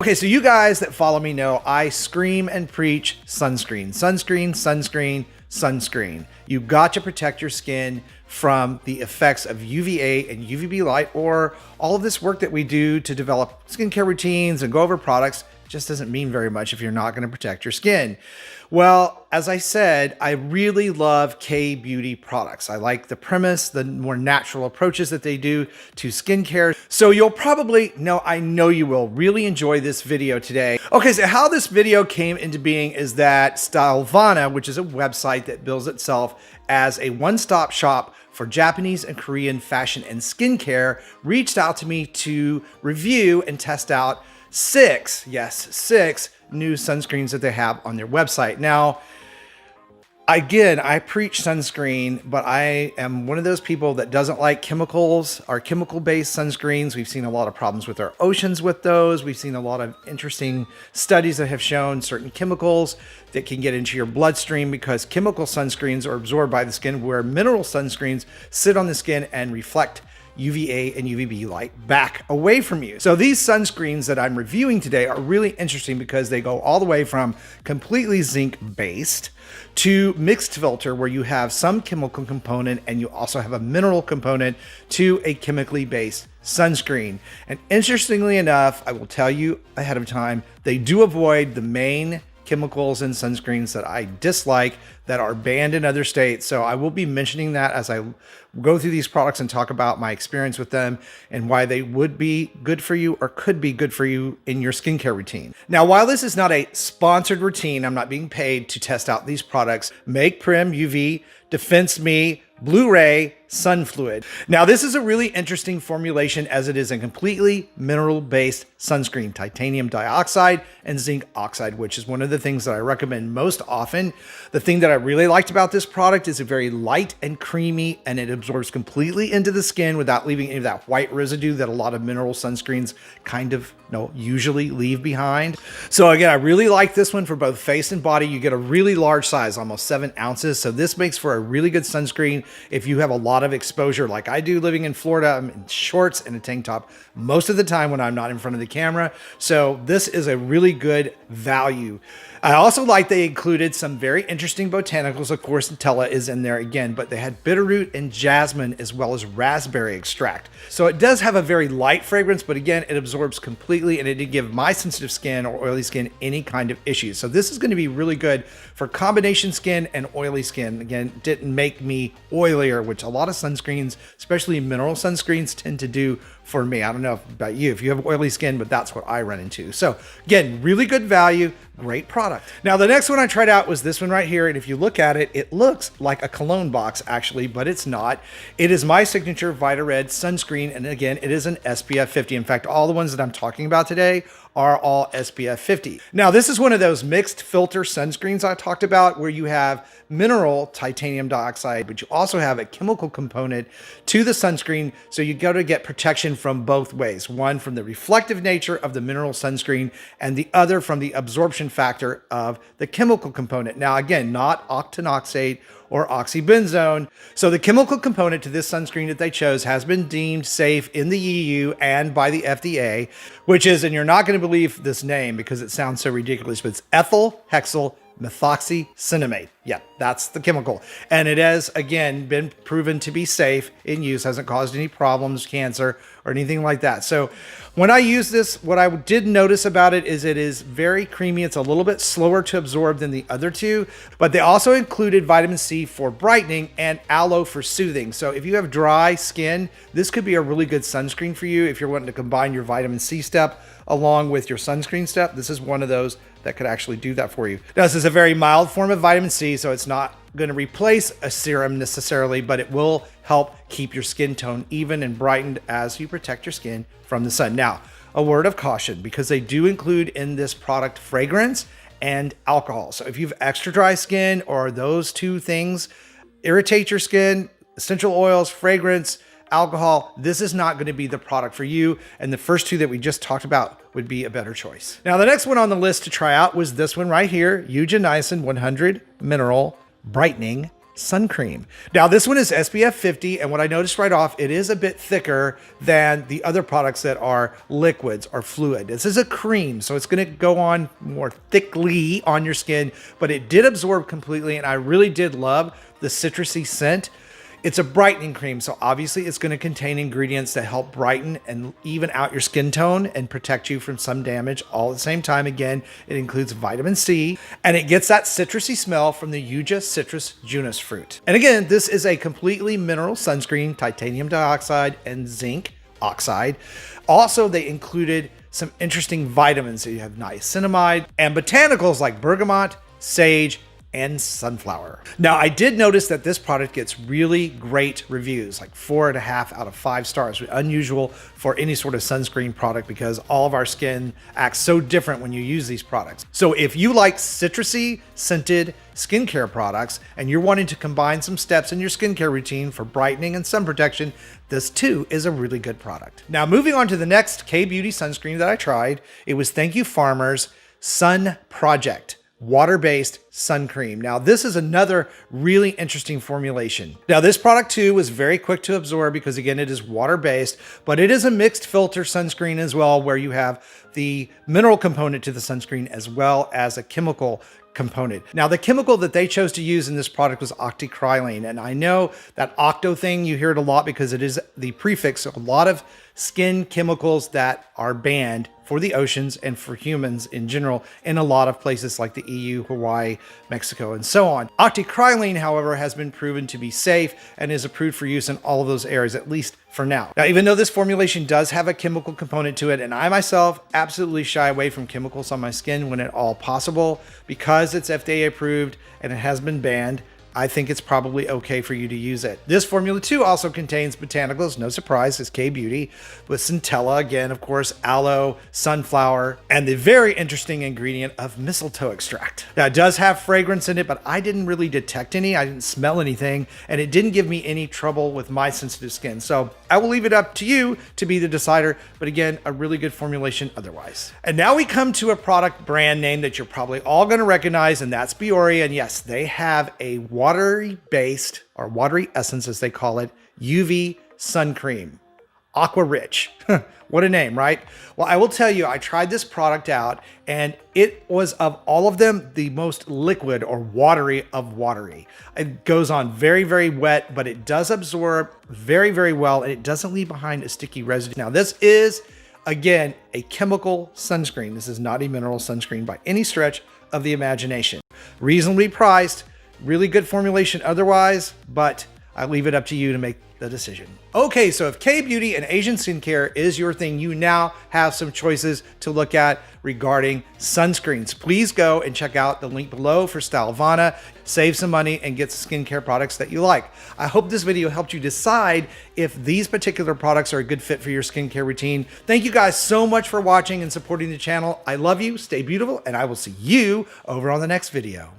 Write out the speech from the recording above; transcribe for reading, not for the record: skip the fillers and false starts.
Okay, so you guys that follow me know I scream and preach sunscreen. Sunscreen, sunscreen, sunscreen. You got to protect your skin from the effects of UVA and UVB light, or all of this work that we do to develop skincare routines and go over products just doesn't mean very much if you're not going to protect your skin. Well, as I said, I really love K-beauty products. I like the premise, the more natural approaches that they do to skincare. So you'll probably, I know you will really enjoy this video today. Okay, so how this video came into being is that Stylevana, which is a website that bills itself as a one-stop shop for Japanese and Korean fashion and skincare, reached out to me to review and test out six new sunscreens that they have on their website. Now, again, I preach sunscreen, but I am one of those people that doesn't like chemicals or chemical-based sunscreens. We've seen a lot of problems with our oceans with those. We've seen a lot of interesting studies that have shown certain chemicals that can get into your bloodstream because chemical sunscreens are absorbed by the skin, where mineral sunscreens sit on the skin and reflect UVA and UVB light back away from you. So these sunscreens that I'm reviewing today are really interesting because they go all the way from completely zinc based to mixed filter, where you have some chemical component and you also have a mineral component, to a chemically based sunscreen. And interestingly enough, I will tell you ahead of time, they do avoid the main chemicals in sunscreens that I dislike that are banned in other states. So I will be mentioning that as I go through these products and talk about my experience with them and why they would be good for you or could be good for you in your skincare routine. Now, while this is not a sponsored routine, I'm not being paid to test out these products. Make Prim UV, Defense Me, Blu-ray, Sun Fluid. Now, this is a really interesting formulation as it is a completely mineral-based sunscreen, titanium dioxide and zinc oxide, which is one of the things that I recommend most often. The thing that I really liked about this product is it's very light and creamy, and it absorbs completely into the skin without leaving any of that white residue that a lot of mineral sunscreens kind of usually leave behind. So again, I really like this one for both face and body. You get a really large size, almost 7 ounces. So this makes for a really good sunscreen if you have a lot of exposure like I do living in Florida. I'm in shorts and a tank top most of the time when I'm not in front of the camera. So this is a really good value. I also like they included some very interesting botanicals. Of course, Nutella is in there again, but they had bitterroot and jasmine as well as raspberry extract. So it does have a very light fragrance, but again, it absorbs completely, and it didn't give my sensitive skin or oily skin any kind of issues. So this is going to be really good for combination skin and oily skin. Again, didn't make me oilier, which a lot of sunscreens, especially mineral sunscreens, tend to do for me. I don't know about you if you have oily skin, but that's what I run into. So again, really good value, great product. Now, the next one I tried out was this one right here. And if you look at it, it looks like a cologne box actually, but it's not. It is my signature Vita Red sunscreen. And again, it is an SPF 50. In fact, all the ones that I'm talking about today are all SPF 50. Now, this is one of those mixed filter sunscreens I talked about where you have mineral titanium dioxide, but you also have a chemical component to the sunscreen. So you got to get protection from both ways. One from the reflective nature of the mineral sunscreen and the other from the absorption factor of the chemical component. Now, again, not octinoxate or oxybenzone. So the chemical component to this sunscreen that they chose has been deemed safe in the EU and by the FDA, which is, and you're not going to believe this name because it sounds so ridiculous, but it's ethyl hexyl methoxycinnamate. Yeah, that's the chemical. And it has, again, been proven to be safe in use, hasn't caused any problems, cancer, or anything like that. So when I use this, what I did notice about it is very creamy. It's a little bit slower to absorb than the other two, but they also included vitamin C for brightening and aloe for soothing. So if you have dry skin, this could be a really good sunscreen for you. If you're wanting to combine your vitamin C step along with your sunscreen step, this is one of those that could actually do that for you. Now, this is a very mild form of vitamin C, so it's not going to replace a serum necessarily, but it will help keep your skin tone even and brightened as you protect your skin from the sun. Now, a word of caution, because they do include in this product fragrance and alcohol. So if you have extra dry skin or those two things irritate your skin, essential oils, fragrance, alcohol, this is not going to be the product for you. And the first two that we just talked about would be a better choice. Now, the next one on the list to try out was this one right here, Yuja Niacin 100 Mineral Brightening sun cream. Now this one is SPF 50, and what I noticed right off, it is a bit thicker than the other products that are liquids or fluid. This is a cream, so it's gonna go on more thickly on your skin, but it did absorb completely, and I really did love the citrusy scent. It's a brightening cream, so obviously it's going to contain ingredients that help brighten and even out your skin tone and protect you from sun damage all at the same time. Again, it includes vitamin C, and it gets that citrusy smell from the Yuja citrus junus fruit. And again, this is a completely mineral sunscreen, titanium dioxide and zinc oxide. Also, they included some interesting vitamins. So you have niacinamide and botanicals like bergamot, sage, and sunflower. Now, I did notice that this product gets really great reviews, like 4.5 out of 5 stars. Unusual for any sort of sunscreen product because all of our skin acts so different when you use these products. So if you like citrusy scented skincare products and you're wanting to combine some steps in your skincare routine for brightening and sun protection, this too is a really good product. Now, moving on to the next K-Beauty sunscreen that I tried, it was Thank You Farmer's Sun Project water-based sun cream. Now, this is another really interesting formulation. Now, this product too was very quick to absorb because again, it is water-based, but it is a mixed filter sunscreen as well, where you have the mineral component to the sunscreen as well as a chemical component. Now, the chemical that they chose to use in this product was octocrylene. And I know that octo thing, you hear it a lot because it is the prefix of a lot of skin chemicals that are banned for the oceans and for humans in general in a lot of places like the EU, Hawaii, Mexico, and so on. Octocrylene, however, has been proven to be safe and is approved for use in all of those areas, at least for now. Now, even though this formulation does have a chemical component to it, and I myself absolutely shy away from chemicals on my skin when at all possible, because it's FDA approved and it has been banned, I think it's probably okay for you to use it. This formula too also contains botanicals, no surprise, it's K-Beauty, with centella, again, of course, aloe, sunflower, and the very interesting ingredient of mistletoe extract. Now, it does have fragrance in it, but I didn't really detect any. I didn't smell anything, and it didn't give me any trouble with my sensitive skin. So I will leave it up to you to be the decider, but again, a really good formulation otherwise. And now we come to a product brand name that you're probably all gonna recognize, and that's Biore. And yes, they have a watery-based, or watery essence as they call it, UV sun cream. Aqua Rich. What a name, right? Well, I will tell you, I tried this product out and it was, of all of them, the most liquid or watery of watery. It goes on very, very wet, but it does absorb very, very well, and it doesn't leave behind a sticky residue. Now, this is, again, a chemical sunscreen. This is not a mineral sunscreen by any stretch of the imagination. Reasonably priced, really good formulation otherwise, but I leave it up to you to make the decision. Okay, so if K-Beauty and Asian skincare is your thing, you now have some choices to look at regarding sunscreens. Please go and check out the link below for Stylevana, save some money, and get some skincare products that you like. I hope this video helped you decide if these particular products are a good fit for your skincare routine. Thank you guys so much for watching and supporting the channel. I love you, stay beautiful, and I will see you over on the next video.